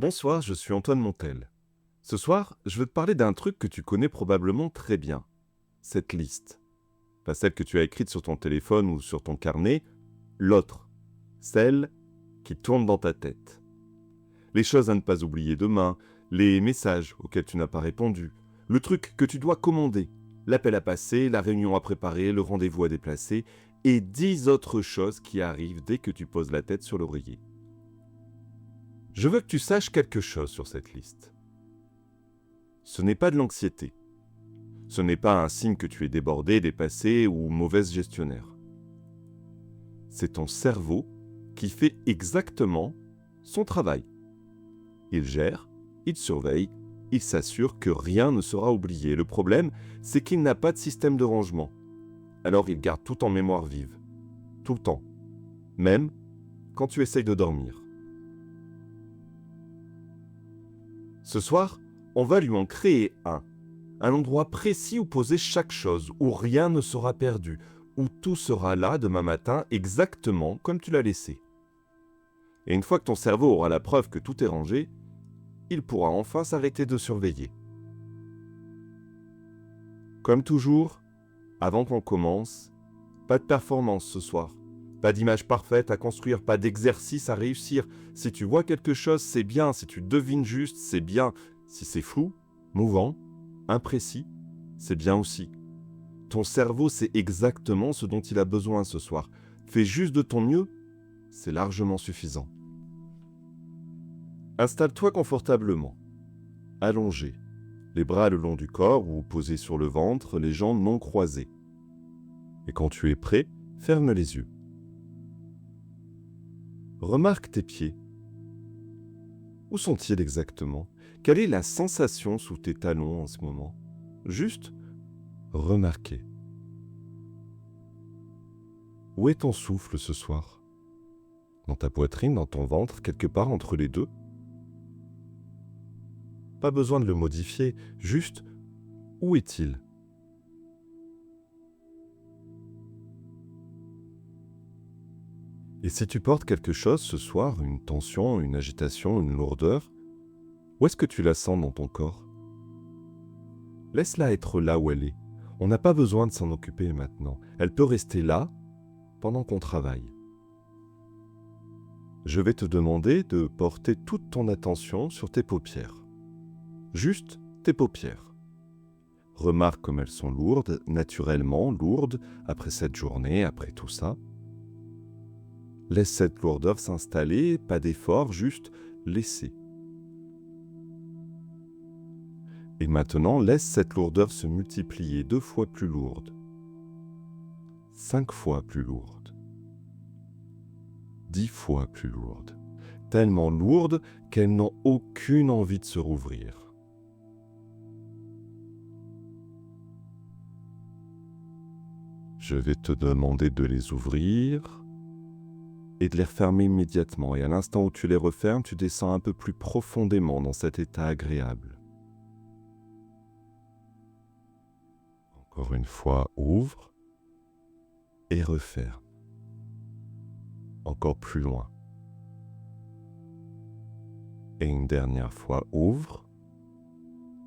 Bonsoir, je suis Antoine Montel. Ce soir, je veux te parler d'un truc que tu connais probablement très bien. Cette liste. Pas celle que tu as écrite sur ton téléphone ou sur ton carnet, l'autre. Celle qui tourne dans ta tête. Les choses à ne pas oublier demain, les messages auxquels tu n'as pas répondu, le truc que tu dois commander, l'appel à passer, la réunion à préparer, le rendez-vous à déplacer, et 10 autres choses qui arrivent dès que tu poses la tête sur l'oreiller. Je veux que tu saches quelque chose sur cette liste. Ce n'est pas de l'anxiété. Ce n'est pas un signe que tu es débordé, dépassé ou mauvaise gestionnaire. C'est ton cerveau qui fait exactement son travail. Il gère, il surveille, il s'assure que rien ne sera oublié. Le problème, c'est qu'il n'a pas de système de rangement. Alors il garde tout en mémoire vive. Tout le temps. Même quand tu essayes de dormir. Ce soir, on va lui en créer un endroit précis où poser chaque chose, où rien ne sera perdu, où tout sera là demain matin exactement comme tu l'as laissé. Et une fois que ton cerveau aura la preuve que tout est rangé, il pourra enfin s'arrêter de surveiller. Comme toujours, avant qu'on commence, pas de performance ce soir. Pas d'image parfaite à construire, pas d'exercice à réussir. Si tu vois quelque chose, c'est bien. Si tu devines juste, c'est bien. Si c'est flou, mouvant, imprécis, c'est bien aussi. Ton cerveau sait exactement ce dont il a besoin ce soir. Fais juste de ton mieux, c'est largement suffisant. Installe-toi confortablement, allongé, les bras le long du corps ou posés sur le ventre, les jambes non croisées. Et quand tu es prêt, ferme les yeux. Remarque tes pieds. Où sont-ils exactement? Quelle est la sensation sous tes talons en ce moment? Juste remarquer. Où est ton souffle ce soir? Dans ta poitrine, dans ton ventre, quelque part entre les deux? Pas besoin de le modifier, juste où est-il? Et si tu portes quelque chose ce soir, une tension, une agitation, une lourdeur, où est-ce que tu la sens dans ton corps? Laisse-la être là où elle est. On n'a pas besoin de s'en occuper maintenant. Elle peut rester là pendant qu'on travaille. Je vais te demander de porter toute ton attention sur tes paupières. Juste tes paupières. Remarque comme elles sont lourdes, naturellement lourdes, après cette journée, après tout ça. Laisse cette lourdeur s'installer, pas d'effort, juste laisser. Et maintenant, laisse cette lourdeur se multiplier 2 fois plus lourde, 5 fois plus lourde, 10 fois plus lourde, tellement lourde qu'elles n'ont aucune envie de se rouvrir. Je vais te demander de les ouvrir et de les refermer immédiatement. Et à l'instant où tu les refermes, tu descends un peu plus profondément dans cet état agréable. Encore une fois, ouvre et referme. Encore plus loin. Et une dernière fois, ouvre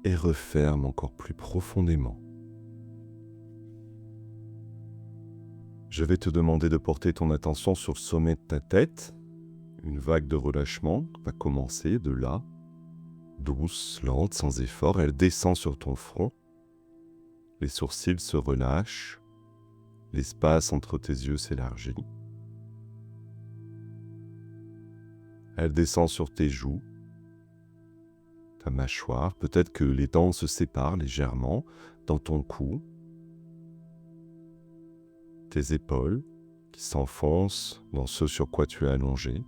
et referme encore plus profondément. Je vais te demander de porter ton attention sur le sommet de ta tête. Une vague de relâchement va commencer de là, douce, lente, sans effort. Elle descend sur ton front. Les sourcils se relâchent. L'espace entre tes yeux s'élargit. Elle descend sur tes joues, ta mâchoire. Peut-être que les dents se séparent légèrement dans ton cou. Tes épaules qui s'enfoncent dans ce sur quoi tu es allongé.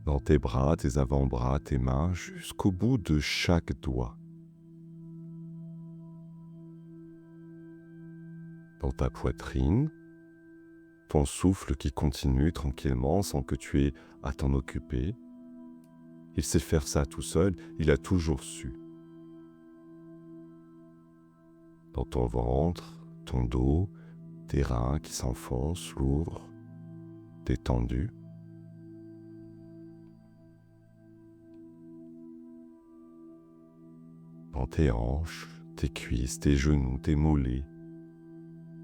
Dans tes bras, tes avant-bras, tes mains, jusqu'au bout de chaque doigt. Dans ta poitrine, ton souffle qui continue tranquillement sans que tu aies à t'en occuper. Il sait faire ça tout seul, il a toujours su. Dans ton ventre, ton dos, tes reins qui s'enfoncent lourds. détendu. Dans tes hanches, tes cuisses, tes genoux, tes mollets,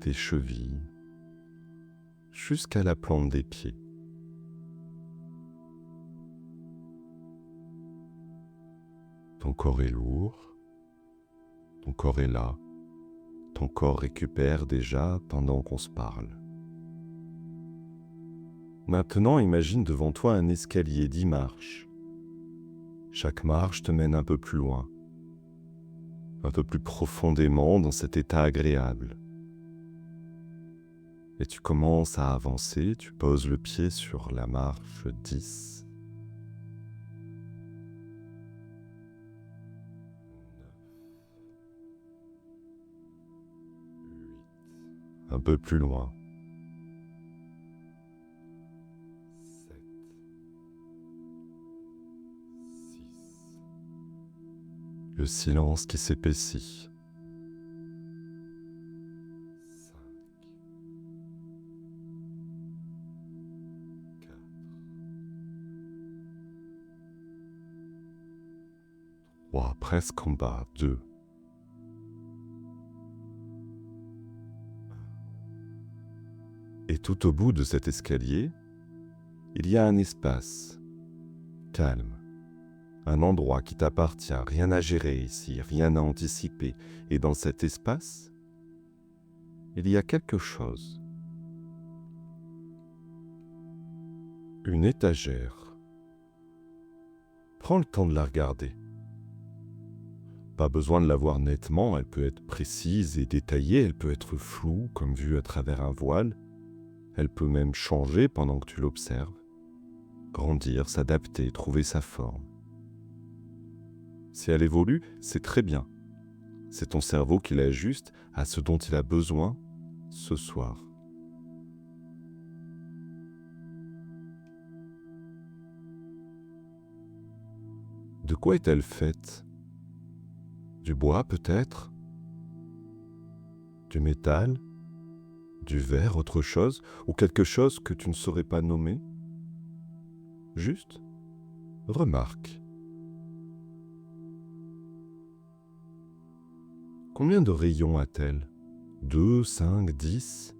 tes chevilles, jusqu'à la plante des pieds. Ton corps est lourd, ton corps est là, ton corps récupère déjà pendant qu'on se parle. Maintenant, imagine devant toi un escalier 10 marches. Chaque marche te mène un peu plus loin, un peu plus profondément dans cet état agréable. Et tu commences à avancer, tu poses le pied sur la marche 10. 8. Un peu plus loin. 7. 6. Le silence qui s'épaissit. 5. 4. 3. Presque en bas. 2. Et tout au bout de cet escalier, il y a un espace, calme, un endroit qui t'appartient, rien à gérer ici, rien à anticiper. Et dans cet espace, il y a quelque chose. Une étagère. Prends le temps de la regarder. Pas besoin de la voir nettement, elle peut être précise et détaillée, elle peut être floue, comme vue à travers un voile. Elle peut même changer pendant que tu l'observes, grandir, s'adapter, trouver sa forme. Si elle évolue, c'est très bien. C'est ton cerveau qui l'ajuste à ce dont il a besoin ce soir. De quoi est-elle faite? Du bois peut-être? Du métal? Du verre, autre chose, ou quelque chose que tu ne saurais pas nommer? Juste, remarque. Combien de rayons a-t-elle? 2, 5, 10?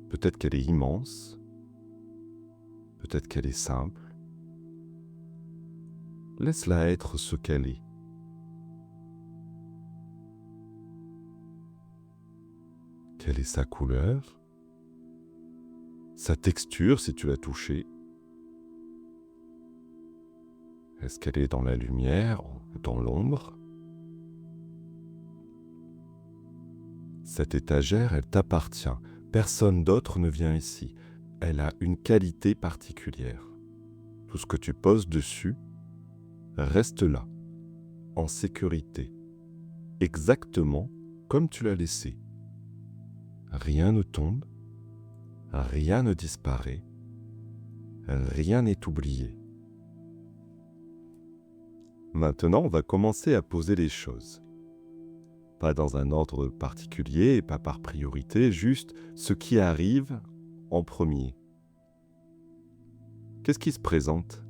Peut-être qu'elle est immense, peut-être qu'elle est simple. Laisse-la être ce qu'elle est. Quelle est sa couleur? Sa texture si tu l'as touchée? Est-ce qu'elle est dans la lumière ou dans l'ombre? Cette étagère, elle t'appartient. Personne d'autre ne vient ici. Elle a une qualité particulière. Tout ce que tu poses dessus reste là, en sécurité, exactement comme tu l'as laissé. Rien ne tombe, rien ne disparaît, rien n'est oublié. Maintenant, on va commencer à poser les choses. Pas dans un ordre particulier et pas par priorité, juste ce qui arrive en premier. Qu'est-ce qui se présente?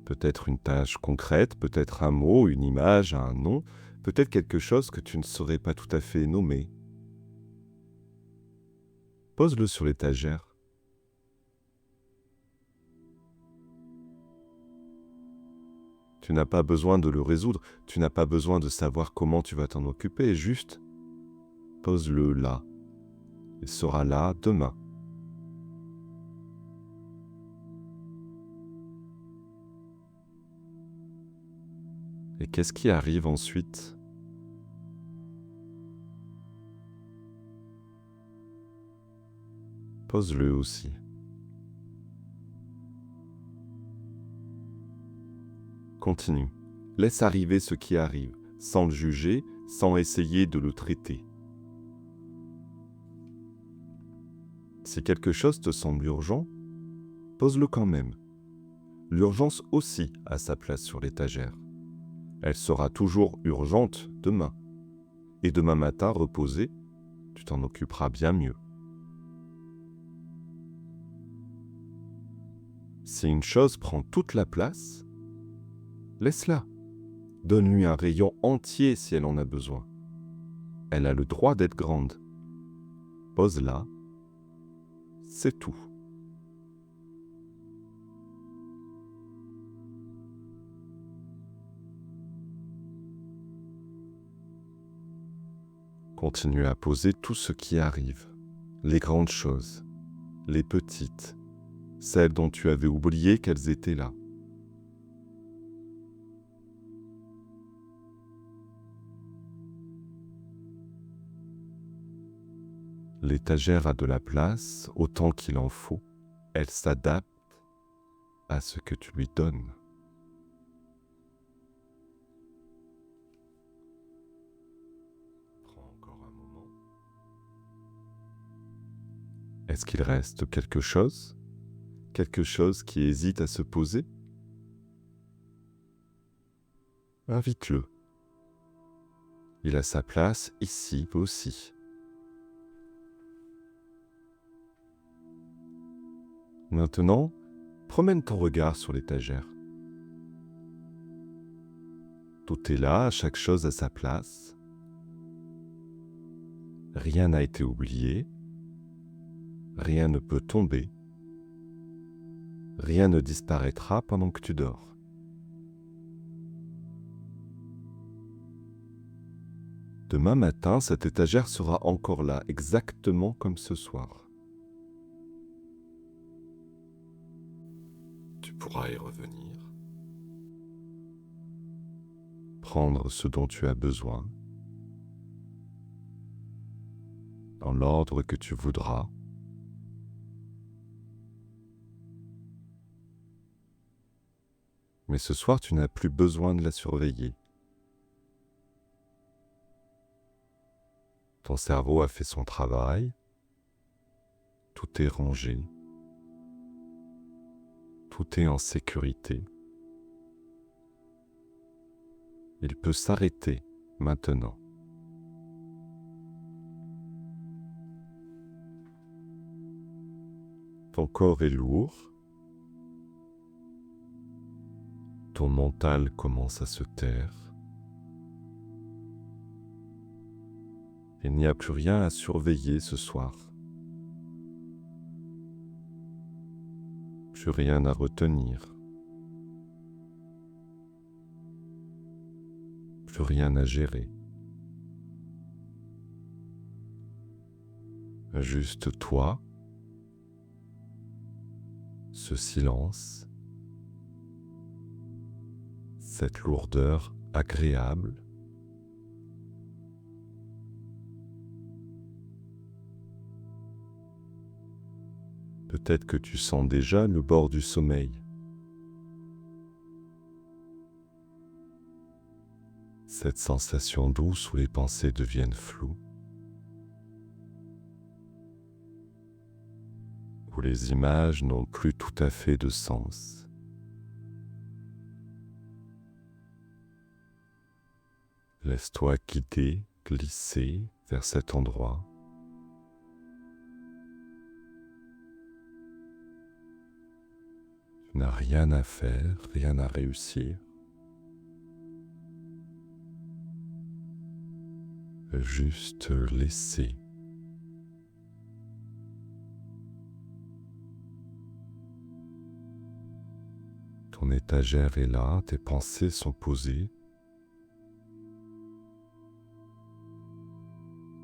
Peut-être une tâche concrète, peut-être un mot, une image, un nom, peut-être quelque chose que tu ne saurais pas tout à fait nommer. Pose-le sur l'étagère. Tu n'as pas besoin de le résoudre, tu n'as pas besoin de savoir comment tu vas t'en occuper, juste pose-le là. Il sera là demain. Et qu'est-ce qui arrive ensuite? Pose-le aussi. Continue. Laisse arriver ce qui arrive, sans le juger, sans essayer de le traiter. Si quelque chose te semble urgent, pose-le quand même. L'urgence aussi a sa place sur l'étagère. Elle sera toujours urgente demain. et demain matin, reposé, tu t'en occuperas bien mieux. Si une chose prend toute la place, laisse-la. Donne-lui un rayon entier si elle en a besoin. Elle a le droit d'être grande. Pose-la. C'est tout. Continue à poser tout ce qui arrive. Les grandes choses, les petites, celles dont tu avais oublié qu'elles étaient là. L'étagère a de la place autant qu'il en faut. Elle s'adapte à ce que tu lui donnes. Prends encore un moment. Est-ce qu'il reste quelque chose? Quelque chose qui hésite à se poser? Invite-le. Il a sa place ici aussi. Maintenant, promène ton regard sur l'étagère. Tout est là, chaque chose a sa place. Rien n'a été oublié. Rien ne peut tomber. Rien ne disparaîtra pendant que tu dors. Demain matin, cette étagère sera encore là, exactement comme ce soir. Tu pourras y revenir. Prendre ce dont tu as besoin, dans l'ordre que tu voudras. Mais ce soir, tu n'as plus besoin de la surveiller. Ton cerveau a fait son travail. Tout est rangé. Tout est en sécurité. Il peut s'arrêter maintenant. Ton corps est lourd. Ton mental commence à se taire. Il n'y a plus rien à surveiller ce soir. Plus rien à retenir. Plus rien à gérer. Juste toi, ce silence, cette lourdeur agréable. Peut-être que tu sens déjà le bord du sommeil. Cette sensation douce où les pensées deviennent floues, où les images n'ont plus tout à fait de sens. Laisse-toi guider, glisser vers cet endroit. Tu n'as rien à faire, rien à réussir. Juste laisser. Ton étagère est là, tes pensées sont posées.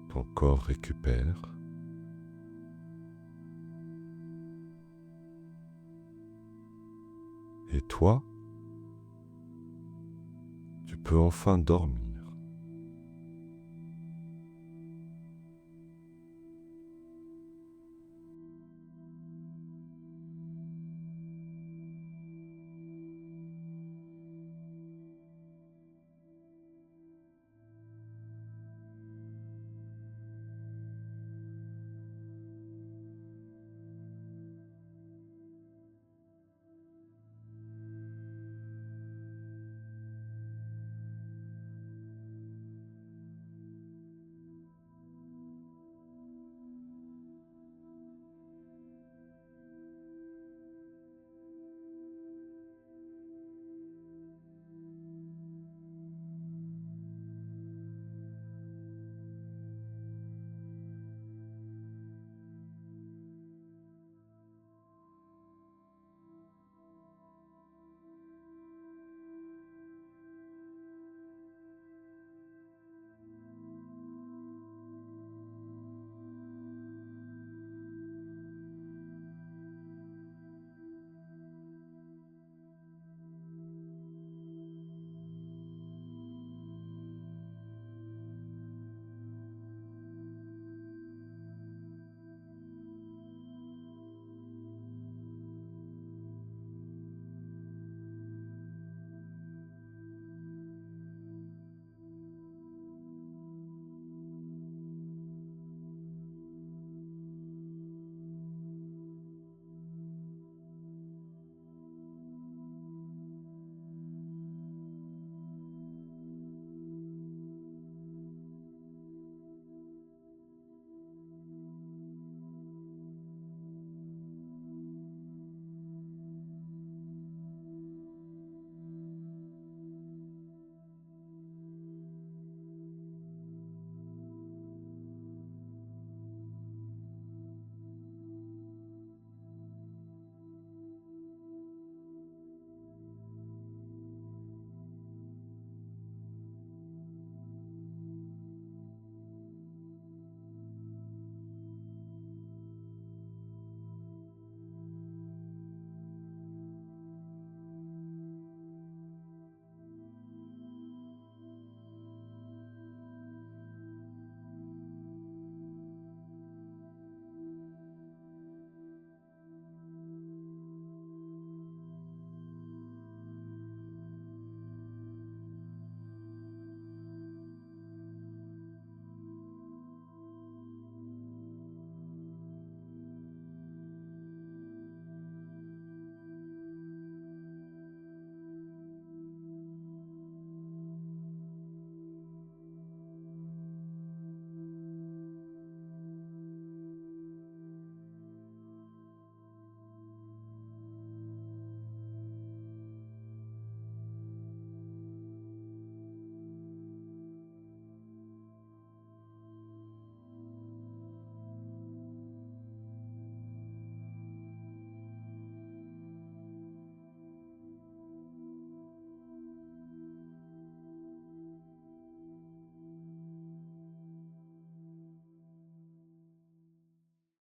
Ton corps récupère. Et toi, tu peux enfin dormir.